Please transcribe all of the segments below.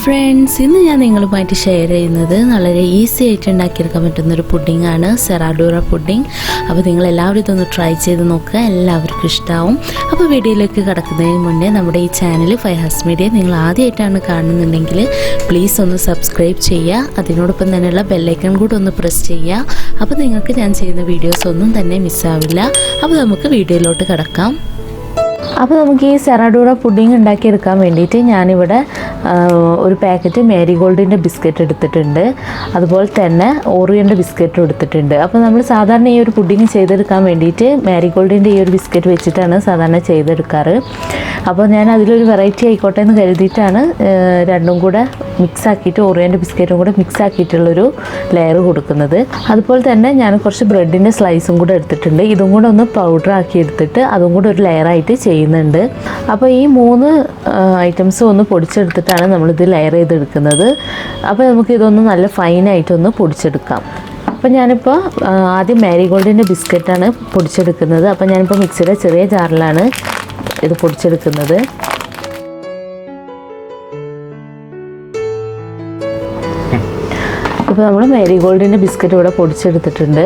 Friends, ഇന്ന് ഞാൻ നിങ്ങളുമായിട്ട് ഷെയർ ചെയ്യുന്നത് വളരെ ഈസി ആയിട്ട് ഉണ്ടാക്കിയെടുക്കാൻ പറ്റുന്നൊരു പുഡിങ്ങാണ്, സെറാഡൂറ പുഡിങ്. അപ്പോൾ നിങ്ങളെല്ലാവരും ഇതൊന്ന് ട്രൈ ചെയ്ത് നോക്കുക, എല്ലാവർക്കും ഇഷ്ടമാവും. അപ്പോൾ വീഡിയോയിലേക്ക് കടക്കുന്നതിന് മുന്നേ നമ്മുടെ ഈ ചാനൽ ഫൈഹാസ് മീഡിയ നിങ്ങൾ ആദ്യമായിട്ടാണ് കാണുന്നുണ്ടെങ്കിൽ പ്ലീസ് ഒന്ന് സബ്സ്ക്രൈബ് ചെയ്യുക. അതിനോടൊപ്പം തന്നെയുള്ള ബെല്ലൈക്കൺ കൂടെ ഒന്ന് പ്രസ് ചെയ്യുക. അപ്പോൾ നിങ്ങൾക്ക് ഞാൻ ചെയ്യുന്ന വീഡിയോസ് ഒന്നും തന്നെ മിസ്സാവില്ല. അപ്പോൾ നമുക്ക് വീഡിയോയിലോട്ട് കടക്കാം. അപ്പോൾ നമുക്ക് ഈ സെറാഡൂറ പുഡിങ് ഉണ്ടാക്കിയെടുക്കാൻ വേണ്ടിയിട്ട് ഞാനിവിടെ ഒരു പാക്കറ്റ് മാരിഗോൾഡിൻ്റെ ബിസ്ക്കറ്റ് എടുത്തിട്ടുണ്ട്. അതുപോലെ തന്നെ ഓറിയോൻ്റെ ബിസ്ക്കറ്റും എടുത്തിട്ടുണ്ട്. അപ്പോൾ നമ്മൾ സാധാരണ ഈ ഒരു പുഡിങ് ചെയ്തെടുക്കാൻ വേണ്ടിയിട്ട് മാരിഗോൾഡിൻ്റെ ഈ ഒരു ബിസ്ക്കറ്റ് വെച്ചിട്ടാണ് സാധാരണ ചെയ്തെടുക്കാറ്. അപ്പോൾ ഞാൻ അതിലൊരു വെറൈറ്റി ആയിക്കോട്ടെ എന്ന് കരുതിയിട്ടാണ് രണ്ടും കൂടെ മിക്സ് ആക്കിയിട്ട് ഓറിയോൻ്റെ ബിസ്ക്കറ്റും കൂടെ മിക്സ് ആക്കിയിട്ടുള്ളൊരു ലെയർ കൊടുക്കുന്നത്. അതുപോലെ തന്നെ ഞാൻ കുറച്ച് ബ്രെഡിൻ്റെ സ്ലൈസും കൂടെ എടുത്തിട്ടുണ്ട്. ഇതും കൂടെ ഒന്ന് പൗഡർ ആക്കി എടുത്തിട്ട് അതും കൂടെ ഒരു ലെയറായിട്ട് ചെയ്യുന്നുണ്ട്. അപ്പോൾ ഈ 3 ഐറ്റംസും ഒന്ന് പൊടിച്ചെടുത്തിട്ടാണ് നമ്മളിത് ലെയർ ചെയ്തെടുക്കുന്നത്. അപ്പോൾ നമുക്കിതൊന്ന് നല്ല ഫൈനായിട്ടൊന്ന് പൊടിച്ചെടുക്കാം. അപ്പോൾ ഞാനിപ്പോൾ ആദ്യം മാരിഗോൾഡിൻ്റെ ബിസ്ക്കറ്റാണ് പൊടിച്ചെടുക്കുന്നത്. അപ്പോൾ ഞാനിപ്പോൾ മിക്സിയുടെ ചെറിയ ജാറിലാണ് ഇത് പൊടിച്ചെടുക്കുന്നത്. ഇപ്പോൾ നമ്മൾ മാരിഗോൾഡിൻ്റെ ബിസ്ക്കറ്റ് ഇവിടെ പൊടിച്ചെടുത്തിട്ടുണ്ട്.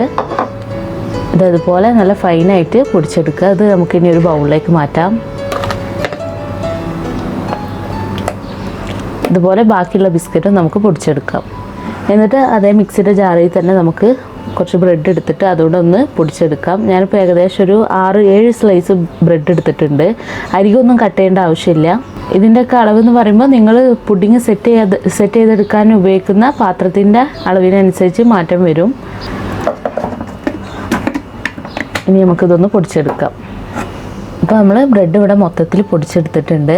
ഇതതുപോലെ നല്ല ഫൈനായിട്ട് പൊടിച്ചെടുക്കുക. അത് നമുക്കിനി ഒരു ബൗളിലേക്ക് മാറ്റാം. ഇതുപോലെ ബാക്കിയുള്ള ബിസ്ക്കറ്റും നമുക്ക് പൊടിച്ചെടുക്കാം. എന്നിട്ട് അതേ മിക്സിയുടെ ജാറിൽ തന്നെ നമുക്ക് കുറച്ച് ബ്രെഡ് എടുത്തിട്ട് അതുകൊണ്ട് ഒന്ന് പൊടിച്ചെടുക്കാം. ഞാനിപ്പോൾ ഏകദേശം ഒരു 6-7 സ്ലൈസ് ബ്രെഡ് എടുത്തിട്ടുണ്ട്. അരികൊന്നും കട്ട് ചെയ്യേണ്ട ആവശ്യമില്ല. ഇതിൻ്റെയൊക്കെ അളവെന്ന് പറയുമ്പോൾ നിങ്ങൾ പുഡിങ് സെറ്റ് ചെയ്തെടുക്കാൻ ഉപയോഗിക്കുന്ന പാത്രത്തിൻ്റെ അളവിനനുസരിച്ച് മാറ്റം വരും. ഇനി നമുക്കിതൊന്ന് പൊടിച്ചെടുക്കാം. അപ്പോൾ നമ്മൾ ബ്രെഡ് ഇവിടെ മൊത്തത്തിൽ പൊടിച്ചെടുത്തിട്ടുണ്ട്.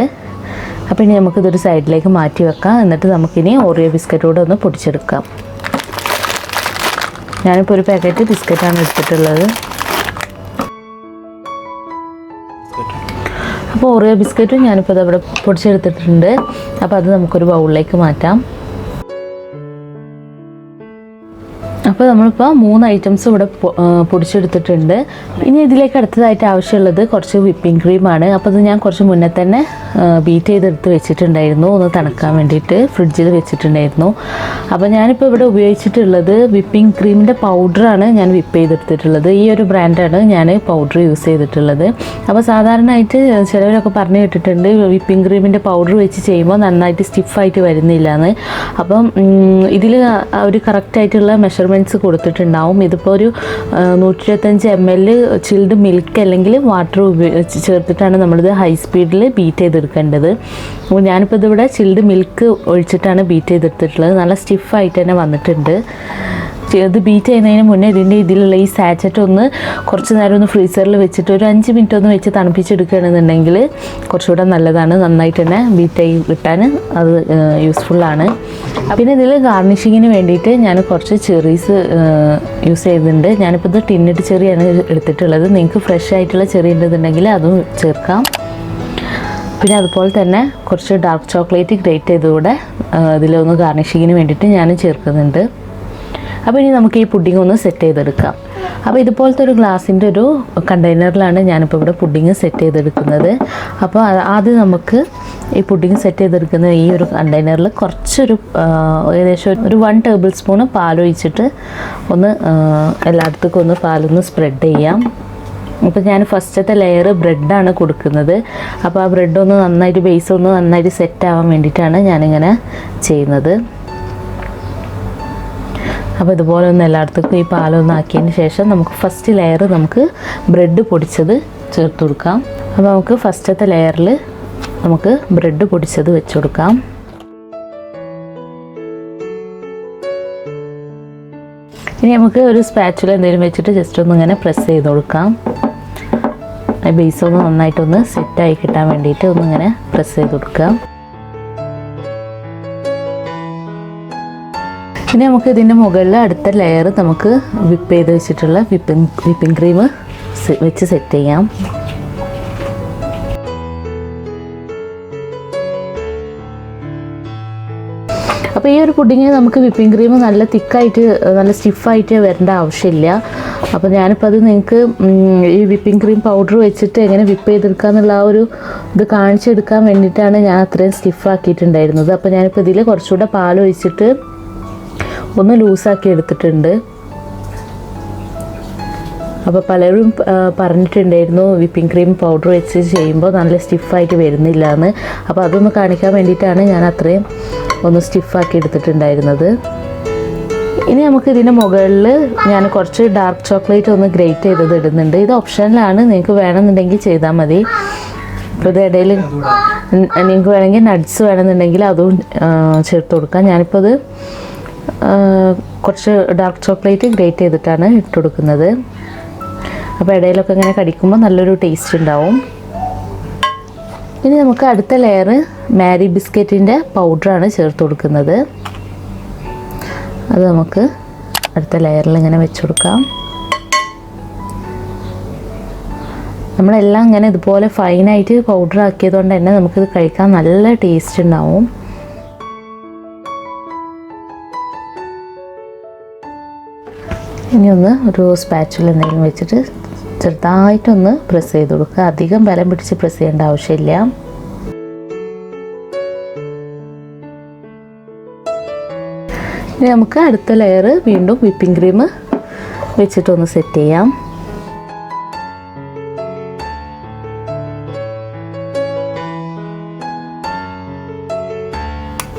അപ്പോൾ ഇനി നമുക്കിതൊരു സൈഡിലേക്ക് മാറ്റി വെക്കാം. എന്നിട്ട് നമുക്കിനി ഓറിയോ ബിസ്ക്കറ്റ് കൂടെ ഒന്ന് പൊടിച്ചെടുക്കാം. ഞാനിപ്പോൾ ഒരു പാക്കറ്റ് ബിസ്ക്കറ്റാണ് എടുത്തിട്ടുള്ളത്. അപ്പോൾ ഓറിയോ ബിസ്ക്കറ്റും ഞാനിപ്പോൾ ഇവിടെ പൊടിച്ചെടുത്തിട്ടുണ്ട്. അപ്പോൾ അത് നമുക്കൊരു ബൗളിലേക്ക് മാറ്റാം. അപ്പോൾ നമ്മളിപ്പോൾ 3 ഐറ്റംസ് ഇവിടെ പൊടിച്ചെടുത്തിട്ടുണ്ട്. ഇനി ഇതിലേക്ക് അടുത്തതായിട്ട് ആവശ്യമുള്ളത് കുറച്ച് വിപ്പിംഗ് ക്രീമാണ്. അപ്പോൾ അത് ഞാൻ കുറച്ച് മുന്നേ തന്നെ ബീറ്റ് ചെയ്തെടുത്ത് വെച്ചിട്ടുണ്ടായിരുന്നു, ഒന്ന് തണുക്കാൻ വേണ്ടിയിട്ട് ഫ്രിഡ്ജിൽ വെച്ചിട്ടുണ്ടായിരുന്നു. അപ്പോൾ ഞാനിപ്പോൾ ഇവിടെ ഉപയോഗിച്ചിട്ടുള്ളത് വിപ്പിംഗ് ക്രീമിൻ്റെ പൗഡറാണ് ഞാൻ വിപ്പ് ചെയ്തെടുത്തിട്ടുള്ളത്. ഈ ഒരു ബ്രാൻഡാണ് ഞാൻ പൗഡർ യൂസ് ചെയ്തിട്ടുള്ളത്. അപ്പോൾ സാധാരണയായിട്ട് ചിലവരൊക്കെ പറഞ്ഞു കേട്ടിട്ടുണ്ട് വിപ്പിംഗ് ക്രീമിൻ്റെ പൗഡർ വെച്ച് ചെയ്യുമ്പോൾ നന്നായിട്ട് സ്റ്റിഫായിട്ട് വരുന്നില്ല എന്ന്. അപ്പം ഇതിൽ ഒരു കറക്റ്റായിട്ടുള്ള മെഷർമെൻറ്റ്സ് കൊടുത്തിട്ടുണ്ടാവും. ഇതിപ്പോൾ ഒരു 125 ml ചിൽഡ് മിൽക്ക് അല്ലെങ്കിൽ വാട്ടർ ചേർത്തിട്ടാണ് നമ്മളിത് ഹൈ സ്പീഡിൽ ബീറ്റ് ചെയ്തെടുക്കേണ്ടത്. അപ്പോൾ ഞാനിപ്പോൾ ഇതിവിടെ ചിൽഡ് മിൽക്ക് ഒഴിച്ചിട്ടാണ് ബീറ്റ് ചെയ്തെടുത്തിട്ടുള്ളത്. നല്ല സ്റ്റിഫായിട്ട് തന്നെ വന്നിട്ടുണ്ട്. ഇത് ബീറ്റ് ചെയ്യുന്നതിന് മുന്നേ ഇതിലുള്ള ഈ സാച്ചറ്റ് ഒന്ന് കുറച്ച് നേരം ഒന്ന് ഫ്രീസറിൽ വെച്ചിട്ട് ഒരു 5 മിനിറ്റ് ഒന്ന് വെച്ച് തണുപ്പിച്ചെടുക്കുകയാണെന്നുണ്ടെങ്കിൽ കുറച്ചുകൂടെ നല്ലതാണ്. നന്നായിട്ട് തന്നെ ബീറ്റ് ആയി കിട്ടാൻ അത് യൂസ്ഫുള്ളാണ്. പിന്നെ ഇതിൽ ഗാർണിഷിങ്ങിന് വേണ്ടിയിട്ട് ഞാൻ കുറച്ച് ചെറീസ് യൂസ് ചെയ്യുന്നുണ്ട്. ഞാനിപ്പോൾ ഇത് ടിന്നിട്ട് ചെറിയാണ് എടുത്തിട്ടുള്ളത്. നിങ്ങൾക്ക് ഫ്രഷ് ആയിട്ടുള്ള ചെറി ഉണ്ടെന്നുണ്ടെങ്കിൽ അതും ചേർക്കാം. പിന്നെ അതുപോലെ തന്നെ കുറച്ച് ഡാർക്ക് ചോക്ലേറ്റ് ഗ്രേറ്റ് ചെയ്തുകൂടെ ഇതിലൊന്ന് ഗാർണിഷിങ്ങിന് വേണ്ടിയിട്ട് ഞാൻ ചേർക്കുന്നുണ്ട്. അപ്പോൾ ഇനി നമുക്ക് ഈ പുഡിങ് ഒന്ന് സെറ്റ് ചെയ്തെടുക്കാം. അപ്പോൾ ഇതുപോലത്തെ ഒരു ഗ്ലാസിൻ്റെ ഒരു കണ്ടെയ്നറിലാണ് ഞാനിപ്പോൾ ഇവിടെ പുഡിങ് സെറ്റ് ചെയ്തെടുക്കുന്നത്. അപ്പോൾ ആദ്യം നമുക്ക് ഈ പുഡിങ് സെറ്റ് ചെയ്തെടുക്കുന്ന ഈ ഒരു കണ്ടെയ്നറിൽ കുറച്ചൊരു ഏകദേശം ഒരു 1 ടേബിൾ സ്പൂൺ പാലൊഴിച്ചിട്ട് ഒന്ന് എല്ലായിടത്തേക്കും ഒന്ന് പാലൊന്ന് സ്പ്രെഡ് ചെയ്യാം. അപ്പോൾ ഞാൻ ഫസ്റ്റത്തെ ലെയർ ബ്രെഡാണ് കൊടുക്കുന്നത്. അപ്പോൾ ആ ബ്രെഡ് ഒന്ന് നന്നായിട്ട് ബേസ് ഒന്ന് നന്നായിട്ട് സെറ്റ് ആവാൻ വേണ്ടിയിട്ടാണ് ഞാനിങ്ങനെ ചെയ്യുന്നത്. അപ്പോൾ ഇതുപോലെ ഒന്ന് എല്ലായിടത്തേക്കും ഈ പാലൊന്ന് ആക്കിയതിന് ശേഷം നമുക്ക് ഫസ്റ്റ് ലെയർ നമുക്ക് ബ്രെഡ് പൊടിച്ചത് ചേർത്ത് കൊടുക്കാം. അപ്പോൾ നമുക്ക് ഫസ്റ്റത്തെ ലെയറിൽ നമുക്ക് ബ്രെഡ് പൊടിച്ചത് വെച്ച് കൊടുക്കാം. ഇനി നമുക്ക് ഒരു സ്പാച്ചുല എന്തെങ്കിലും വെച്ചിട്ട് ജസ്റ്റ് ഒന്ന് ഇങ്ങനെ പ്രസ് ചെയ്ത് കൊടുക്കാം. ബേസ് ഒന്ന് നന്നായിട്ടൊന്ന് സെറ്റായി കിട്ടാൻ വേണ്ടിയിട്ട് ഒന്നിങ്ങനെ പ്രസ് ചെയ്ത് കൊടുക്കാം. ഇനി നമുക്ക് ഇതിൻ്റെ മുകളിൽ അടുത്ത ലെയർ നമുക്ക് വിപ്പ് ചെയ്ത് വെച്ചിട്ടുള്ള വിപ്പിംഗ് ക്രീം വെച്ച് സെറ്റ് ചെയ്യാം. അപ്പോൾ ഈ ഒരു പുഡിങ്ങിന് നമുക്ക് വിപ്പിംഗ് ക്രീം നല്ല തിക്കായിട്ട് നല്ല സ്റ്റിഫായിട്ട് വരേണ്ട ആവശ്യമില്ല. അപ്പോൾ ഞാനിപ്പോൾ അത് നിങ്ങൾക്ക് ഈ വിപ്പിംഗ് ക്രീം പൗഡർ വെച്ചിട്ട് എങ്ങനെ വിപ്പ് ചെയ്തെടുക്കുക എന്നുള്ള ആ ഒരു ഇത് കാണിച്ചെടുക്കാൻ വേണ്ടിയിട്ടാണ് ഞാൻ അത്രയും സ്റ്റിഫാക്കിയിട്ടുണ്ടായിരുന്നത്. അപ്പോൾ ഞാനിപ്പോൾ ഇതിൽ കുറച്ചുകൂടെ പാലൊഴിച്ചിട്ട് ഒന്ന് ലൂസാക്കി എടുത്തിട്ടുണ്ട്. അപ്പോൾ പലരും പറഞ്ഞിട്ടുണ്ടായിരുന്നു വിപ്പിംഗ് ക്രീം പൗഡർ വെച്ച് ചെയ്യുമ്പോൾ നല്ല സ്റ്റിഫായിട്ട് വരുന്നില്ല എന്ന്. അപ്പോൾ അതൊന്ന് കാണിക്കാൻ വേണ്ടിയിട്ടാണ് ഞാൻ അത്രയും ഒന്ന് സ്റ്റിഫാക്കി എടുത്തിട്ടുണ്ടായിരുന്നത്. ഇനി നമുക്ക് ഇതിൻ്റെ മുകളിൽ ഞാൻ കുറച്ച് ഡാർക്ക് ചോക്ലേറ്റ് ഒന്ന് ഗ്രേറ്റ് ചെയ്തത് ഇടുന്നുണ്ട്. ഇത് ഓപ്ഷനിലാണ്, നിങ്ങൾക്ക് വേണമെന്നുണ്ടെങ്കിൽ ചെയ്താൽ മതി. അപ്പോൾ ഇത് ഇടയിൽ നിങ്ങൾക്ക് വേണമെങ്കിൽ നട്ട്സ് വേണമെന്നുണ്ടെങ്കിൽ അതും ചേർത്ത് കൊടുക്കാം. ഞാനിപ്പോൾ ഇത് കുറച്ച് ഡാർക്ക് ചോക്ലേറ്റ് ഗ്രേറ്റ് ചെയ്തിട്ടാണ് ഇട്ട് കൊടുക്കുന്നത്. അപ്പോൾ ഇടയിലൊക്കെ ഇങ്ങനെ കടിക്കുമ്പോൾ നല്ലൊരു ടേസ്റ്റ് ഉണ്ടാവും. ഇനി നമുക്ക് അടുത്ത ലെയർ മാരി ബിസ്ക്കറ്റിൻ്റെ പൗഡറാണ് ചേർത്ത് കൊടുക്കുന്നത്. അത് നമുക്ക് അടുത്ത ലെയറിൽ ഇങ്ങനെ വെച്ച് കൊടുക്കാം. നമ്മളെല്ലാം ഇങ്ങനെ ഇതുപോലെ ഫൈനായിട്ട് പൗഡർ ആക്കിയതുകൊണ്ട് തന്നെ നമുക്കിത് കഴിക്കാൻ നല്ല ടേസ്റ്റ് ഉണ്ടാവും. ഇനി ഒന്ന് ഒരു സ്പാച്ചുല എന്തെങ്കിലും വെച്ചിട്ട് ചെറുതായിട്ടൊന്ന് പ്രസ് ചെയ്ത് കൊടുക്കുക. അധികം ബലം പിടിച്ച് പ്രസ് ചെയ്യേണ്ട ആവശ്യമില്ല. ഇനി നമുക്ക് അടുത്ത ലെയർ വീണ്ടും വിപ്പിംഗ് ക്രീം വെച്ചിട്ടൊന്ന് സെറ്റ് ചെയ്യാം.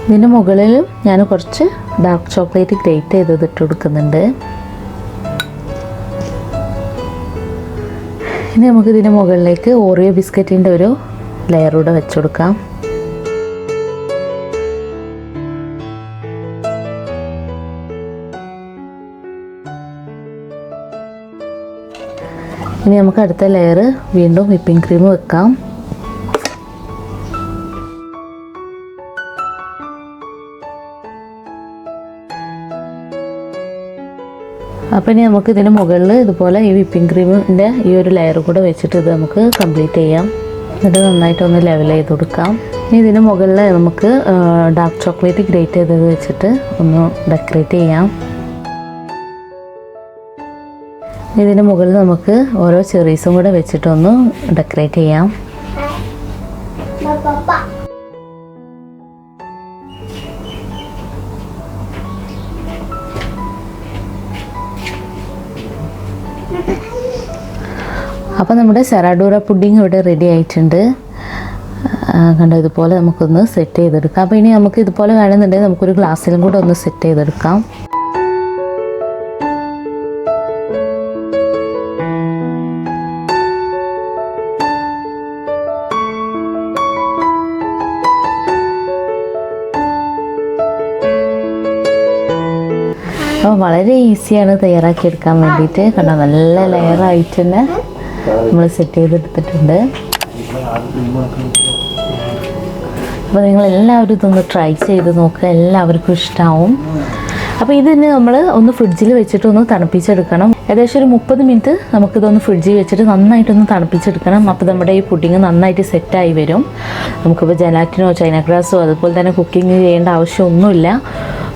ഇതിൻ്റെ മുകളിൽ ഞാൻ കുറച്ച് ഡാർക്ക് ചോക്ലേറ്റ് ഗ്രേറ്റ് ചെയ്തത് ഇട്ട് കൊടുക്കുന്നുണ്ട്. ഇനി നമുക്ക് ഇതിൻ്റെ മുകളിലേക്ക് ഓറിയോ ബിസ്ക്കറ്റിൻ്റെ ഒരു ലെയർ കൂടെ വെച്ച് കൊടുക്കാം. ഇനി നമുക്ക് അടുത്ത ലെയർ വീണ്ടും വിപ്പിംഗ് ക്രീം വെക്കാം. അപ്പോൾ ഇനി നമുക്ക് ഇതിന് മുകളിൽ ഇതുപോലെ ഈ വിപ്പിംഗ് ക്രീമിൻ്റെ ഈ ഒരു ലെയർ കൂടെ വെച്ചിട്ട് ഇത് നമുക്ക് കംപ്ലീറ്റ് ചെയ്യാം. എന്നിട്ട് നന്നായിട്ടൊന്ന് ലെവൽ ചെയ്ത് കൊടുക്കാം. ഇനി ഇതിന് മുകളിൽ നമുക്ക് ഡാർക്ക് ചോക്ലേറ്റ് ഗ്രേറ്റ് ചെയ്തത് വെച്ചിട്ട് ഒന്ന് ഡെക്കറേറ്റ് ചെയ്യാം. ഇതിന് മുകളിൽ നമുക്ക് ഓരോ ചെറീസും കൂടെ വെച്ചിട്ടൊന്ന് ഡെക്കറേറ്റ് ചെയ്യാം. അപ്പോൾ നമ്മുടെ സെറാഡൂറ പുഡിംഗ് ഇവിടെ റെഡി ആയിട്ടുണ്ട്. കണ്ടോ, ഇതുപോലെ നമുക്കൊന്ന് സെറ്റ് ചെയ്തെടുക്കാം. അപ്പോൾ ഇനി നമുക്ക് ഇതുപോലെ വേണമെന്നുണ്ടെങ്കിൽ നമുക്കൊരു ഗ്ലാസ്സിലും കൂടെ ഒന്ന് സെറ്റ് ചെയ്തെടുക്കാം. അപ്പോൾ വളരെ ഈസിയാണ് തയ്യാറാക്കിയെടുക്കാൻ വേണ്ടിയിട്ട്. കണ്ടോ, നല്ല ലെയറായിട്ട് തന്നെ നമ്മൾ സെറ്റ് ചെയ്തെടുത്തിട്ടുണ്ട്. അപ്പോൾ നിങ്ങളെല്ലാവരും ഇതൊന്ന് ട്രൈ ചെയ്ത് നോക്കുക, എല്ലാവർക്കും ഇഷ്ടമാവും. അപ്പോൾ ഇത് തന്നെ നമ്മൾ ഒന്ന് ഫ്രിഡ്ജിൽ വെച്ചിട്ട് ഒന്ന് തണുപ്പിച്ചെടുക്കണം. ഏകദേശം ഒരു 30 മിനിറ്റ് നമുക്കിതൊന്ന് ഫ്രിഡ്ജിൽ വെച്ചിട്ട് നന്നായിട്ടൊന്ന് തണുപ്പിച്ചെടുക്കണം. അപ്പോൾ നമ്മുടെ ഈ പുഡിങ് നന്നായിട്ട് സെറ്റായി വരും. നമുക്കിപ്പോൾ ജലാറ്റിനോ ചൈന ഗ്രാസോ അതുപോലെ തന്നെ കുക്കിംഗ് ചെയ്യേണ്ട ആവശ്യമൊന്നുമില്ല.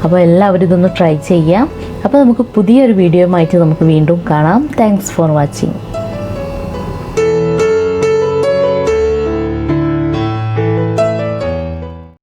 അപ്പോൾ എല്ലാവരും ഇതൊന്ന് ട്രൈ ചെയ്യാം. അപ്പോൾ നമുക്ക് പുതിയൊരു വീഡിയോയുമായിട്ട് നമുക്ക് വീണ്ടും കാണാം. Thanks for watching.